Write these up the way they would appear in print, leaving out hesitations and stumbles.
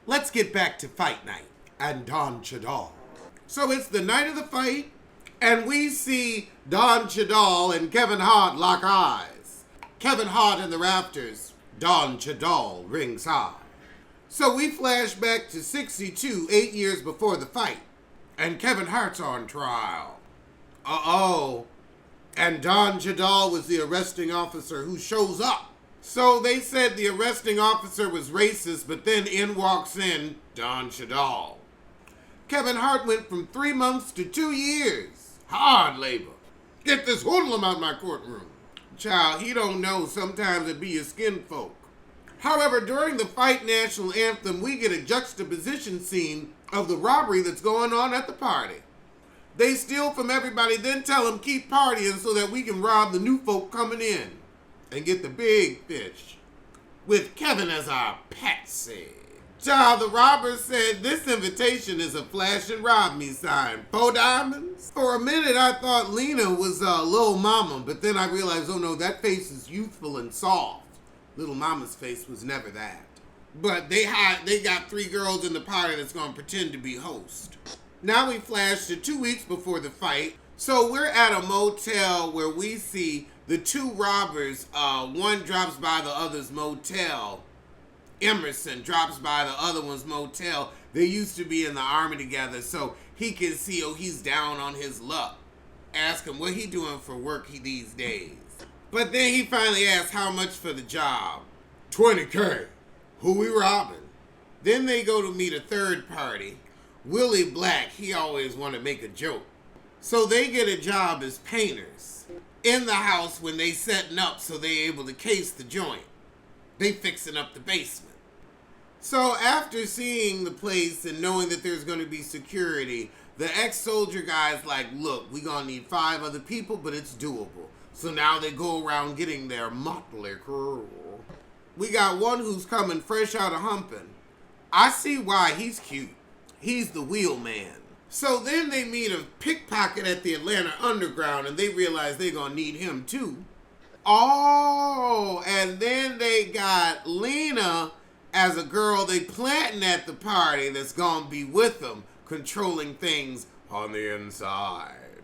let's get back to fight night and Don Cheadle. So it's the night of the fight, and we see Don Cheadle and Kevin Hart lock eyes. Kevin Hart in the rafters, Don Cheadle rings high. So we flash back to 62, 8 years before the fight, and Kevin Hart's on trial. Uh-oh. And Don Cheadle was the arresting officer who shows up. So they said the arresting officer was racist, but then in walks in Don Cheadle. Kevin Hart went from 3 months to 2 years. Hard labor. Get this hoodlum out of my courtroom. Child, he don't know sometimes it be your skin folk. However, during the fight national anthem, we get a juxtaposition scene of the robbery that's going on at the party. They steal from everybody, then tell them keep partying so that we can rob the new folk coming in and get the big fish. With Kevin as our patsy. Child, the robbers said this invitation is a flash and rob me sign. 4 diamonds? For a minute, I thought Lena was Lil Mama, but then I realized, oh no, that face is youthful and soft. Little Mama's face was never that. But they got 3 girls in the party that's going to pretend to be host. Now we flash to 2 weeks before the fight. So we're at a motel where we see the 2 robbers. One drops by the other's motel. Emerson drops by the other one's motel. They used to be in the army together, so he can see, oh, he's down on his luck. Ask him what he doing for work these days. But then he finally asks how much for the job. $20K. Who we robbing? Then they go to meet a third party. Willie Black, he always want to make a joke. So they get a job as painters in the house when they setting up so they able to case the joint. They fixing up the basement. So after seeing the place and knowing that there's going to be security, the ex-soldier guy's like, look, we going to need 5 other people, but it's doable. So now they go around getting their motley crew. We got one who's coming fresh out of humping. I see why he's cute. He's the wheelman. So then they meet a pickpocket at the Atlanta Underground and they realize they're going to need him too. Oh, and then they got Lena as a girl they planting at the party that's going to be with them, controlling things on the inside.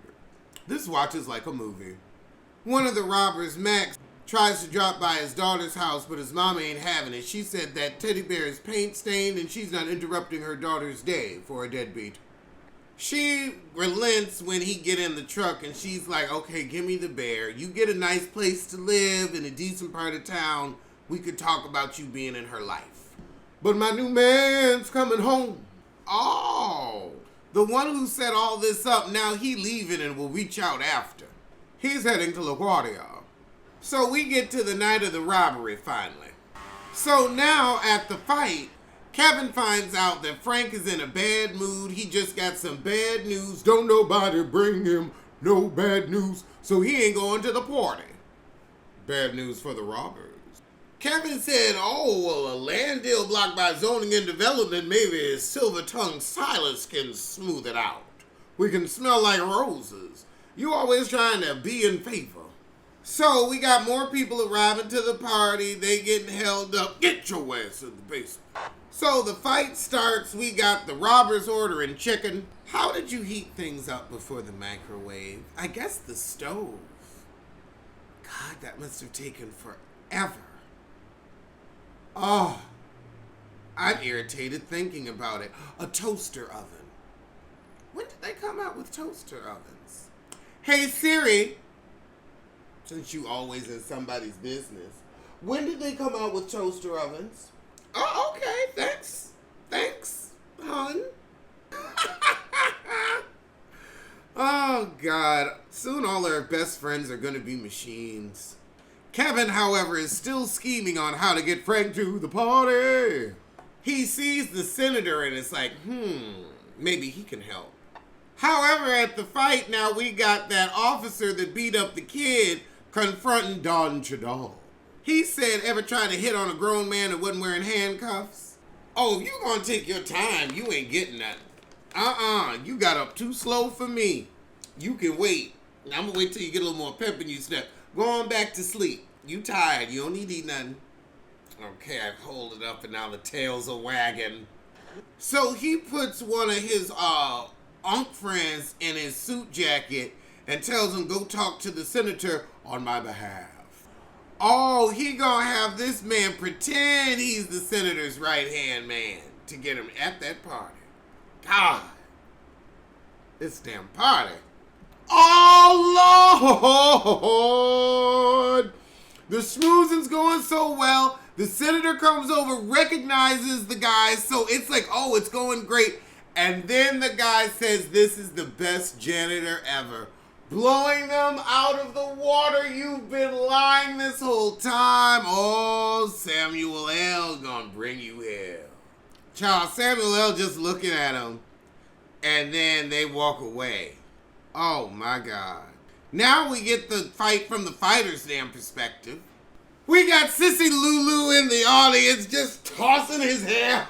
This watch is like a movie. One of the robbers, Max, tries to drop by his daughter's house, but his mama ain't having it. She said that teddy bear is paint stained and she's not interrupting her daughter's day for a deadbeat. She relents when he get in the truck and she's like, okay, give me the bear. You get a nice place to live in a decent part of town. We could talk about you being in her life. But my new man's coming home. Oh, the one who set all this up, now he leaving and will reach out after. He's heading to LaGuardia. So we get to the night of the robbery finally. So now at the fight, Kevin finds out that Frank is in a bad mood. He just got some bad news. Don't nobody bring him no bad news, so he ain't going to the party. Bad news for the robbers. Kevin said, oh, well, a land deal blocked by zoning and development, maybe his silver-tongued Silas can smooth it out. We can smell like roses. You always trying to be in favor. So we got more people arriving to the party. They getting held up. Get your ass in the basement. So the fight starts. We got the robbers ordering chicken. How did you heat things up before the microwave? I guess the stove. God, that must have taken forever. Oh, I'm irritated thinking about it. A toaster oven. When did they come out with toaster ovens? Hey Siri, since you always in somebody's business, when did they come out with toaster ovens? Oh, okay, thanks, hon. Oh, God, soon all our best friends are gonna be machines. Kevin, however, is still scheming on how to get Frank to the party. He sees the senator and it's like, maybe he can help. However, at the fight now, we got that officer that beat up the kid confronting Don Cheadle. He said, ever tried to hit on a grown man that wasn't wearing handcuffs? Oh, if you gonna take your time, you ain't getting nothing. You got up too slow for me. You can wait. I'm gonna wait till you get a little more pep in your step. Go on back to sleep. You tired. You don't need to eat nothing. Okay, I've hold it up and now the tails are wagging. So he puts one of his unk friends in his suit jacket and tells him, go talk to the senator on my behalf. Oh, he gonna have this man pretend he's the senator's right-hand man to get him at that party. God, this damn party. Oh, Lord! The schmoozing's going so well. The senator comes over, recognizes the guys, so it's like, oh, it's going great. And then the guy says, this is the best janitor ever. Blowing them out of the water. You've been lying this whole time. Oh, Samuel L. gonna bring you hell. Child, Samuel L. just looking at him, and then they walk away. Oh, my God. Now we get the fight from the fighter's damn perspective. We got Sissy Lulu in the audience just tossing his hair.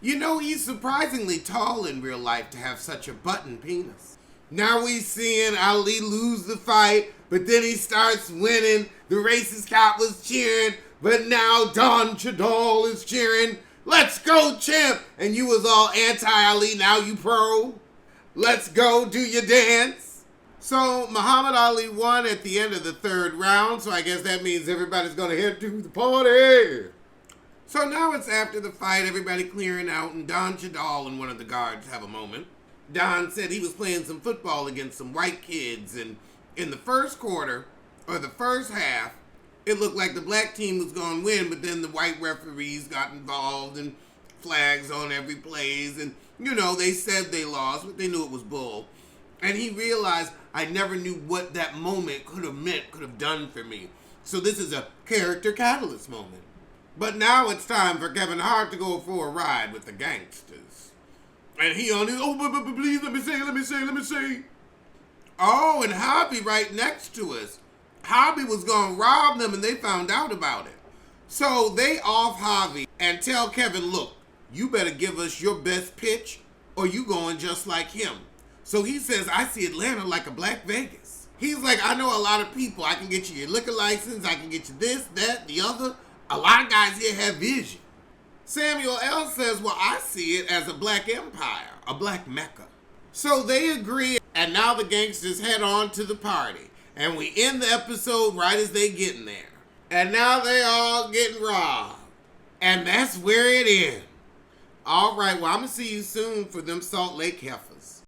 You know, he's surprisingly tall in real life to have such a button penis. Now we seeing Ali lose the fight, but then he starts winning. The racist cop was cheering, but now Don Cheadle is cheering. Let's go, champ! And you was all anti-Ali, now you pro. Let's go, do your dance. So Muhammad Ali won at the end of the third round, so I guess that means everybody's gonna head to the party. So now it's after the fight, everybody clearing out, and Don Cheadle and one of the guards have a moment. Don said he was playing some football against some white kids, and in the first quarter, or the first half, it looked like the black team was going to win, but then the white referees got involved, and flags on every plays, and, you know, they said they lost, but they knew it was bull. And he realized, I never knew what that moment could have meant, could have done for me. So this is a character catalyst moment. But now it's time for Kevin Hart to go for a ride with the gangsters. And he on his, but please, let me say. Oh, and Hobby right next to us. Hobby was going to rob them, and they found out about it. So they off Hobby and tell Kevin, look, you better give us your best pitch, or you going just like him. So he says, I see Atlanta like a Black Vegas. He's like, I know a lot of people. I can get you your liquor license. I can get you this, that, the other. A lot of guys here have vision. Samuel L. says, well, I see it as a black empire, a black Mecca. So they agree, and now the gangsters head on to the party. And we end the episode right as they getting there. And now they all getting robbed. And that's where it ends. All right, well, I'm going to see you soon for them Salt Lake heifers.